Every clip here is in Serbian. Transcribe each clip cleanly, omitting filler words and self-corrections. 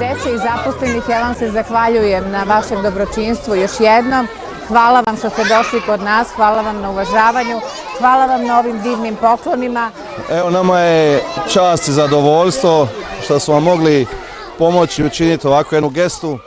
dece i zaposlenih, ja vam se zahvaljujem na vašem dobročinstvu još jednom. Hvala vam što ste došli kod nas, hvala vam na uvažavanju, hvala vam na ovim divnim poklonima. Evo, nama je čast i zadovoljstvo što smo vam mogli pomoći i učiniti ovakvu jednu gestu.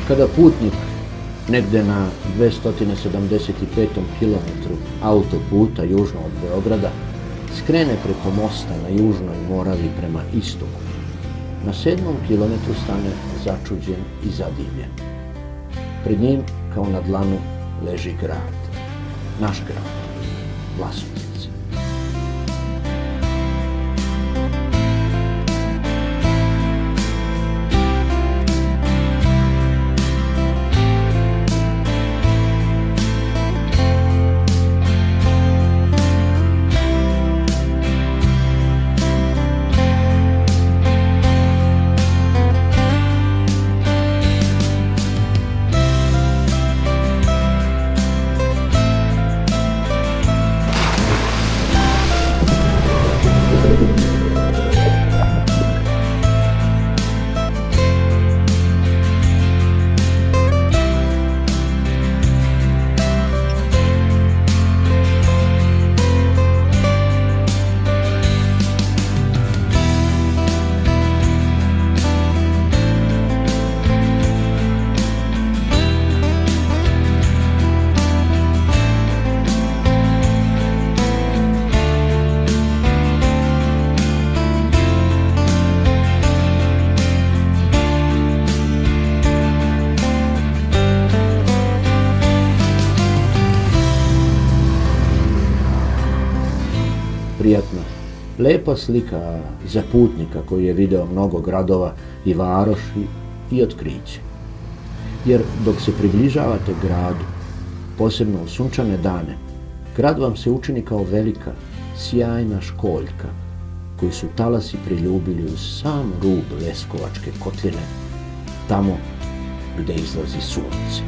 Kada putnik negde na 275. kilometru autoputa južno od Beograda skrene preko mosta na Južnoj Moravi prema istoku, na 7. kilometru stane začuđen i zadivljen. Pred njim, kao na dlanu, leži grad. Naš grad, Vlasotince. Prijatna, lepa slika za putnika koji je video mnogo gradova i varoši i otkriće. Jer dok se približavate gradu, posebno u sunčane dane, grad vam se učini kao velika, sjajna školjka koju su talasi priljubili uz sam rub Leskovačke kotline, tamo gde izlazi sunce.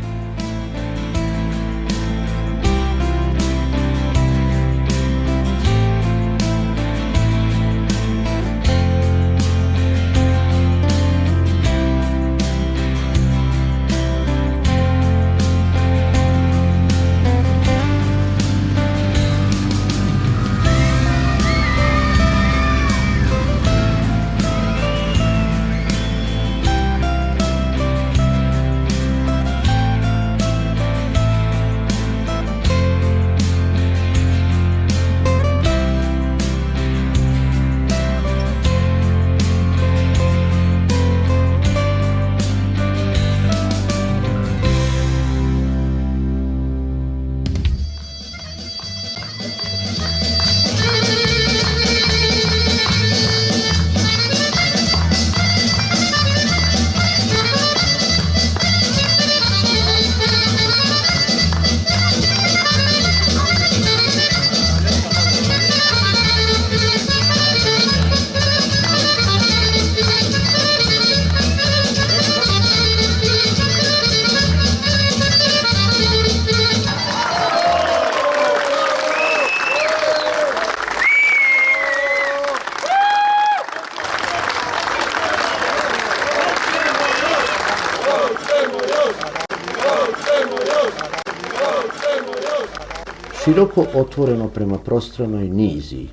Široko otvoreno prema prostranoj niziji,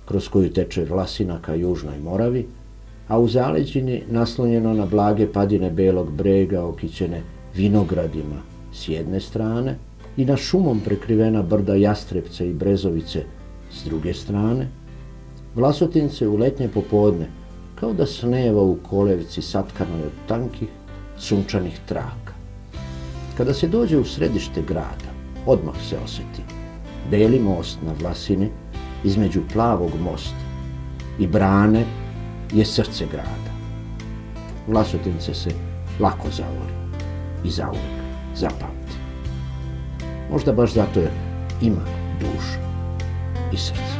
kroz koju teče Vlasina ka Južnoj Moravi, a u zaleđini naslonjeno na blage padine Belog brega okićene vinogradima s jedne strane i na šumom prekrivena brda Jastrebca i Brezovice s druge strane, Vlasotince u letnje popodne kao da sneva u kolevci satkanoj od tankih, sunčanih traka. Kada se dođe u središte grada, odmah se osjeti beli most na Vlasini između plavog mosta i brane je srce grada. Vlasotince se lako zavoli i zauvijek zapamti. Možda baš zato jer ima dušu i srce.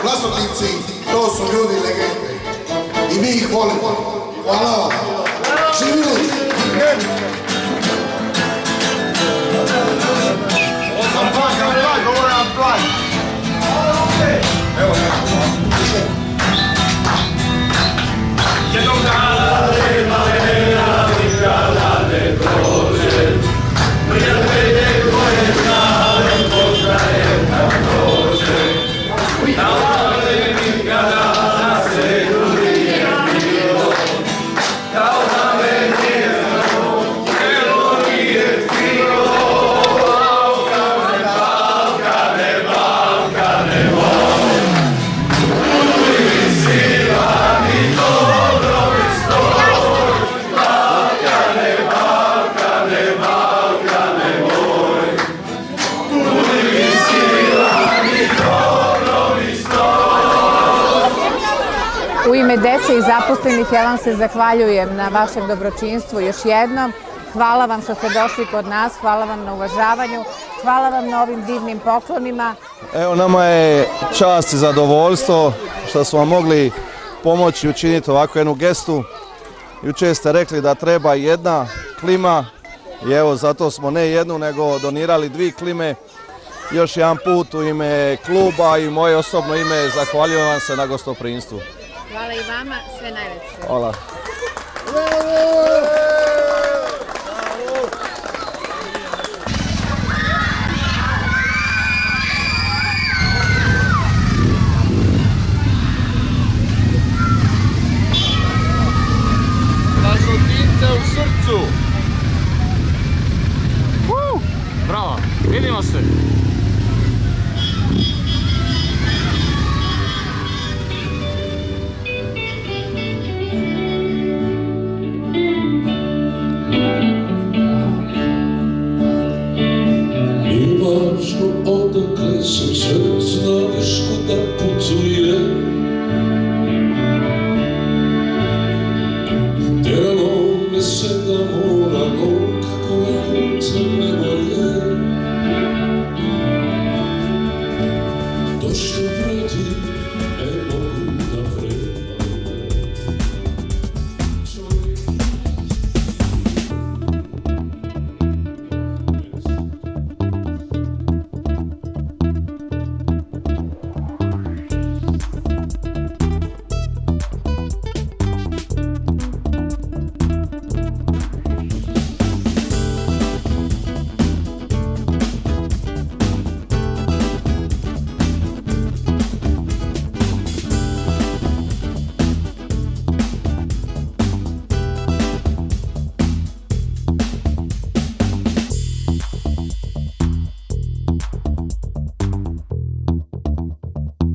Vlasotinci, to su ljudi legende i mi ih volimo. Hvala vam. Živjeli! Evo U ime dece i zaposlenih ja vam se zahvaljujem na vašem dobročinstvu još jednom. Hvala vam što ste došli kod nas, hvala vam na uvažavanju, hvala vam na ovim divnim poklonima. Evo, nama je čast i zadovoljstvo što smo vam mogli pomoći i učiniti ovakvu jednu gestu. Jučer ste rekli da treba jedna klima i evo zato smo ne jednu nego donirali 2 klime. Još jedan put u ime kluba i moje osobno ime zahvaljujem vam se na gostoprimstvu. Hvala i vama, sve najlepše. Hvala. Vlasotince u srcu! Bravo, vidimo se!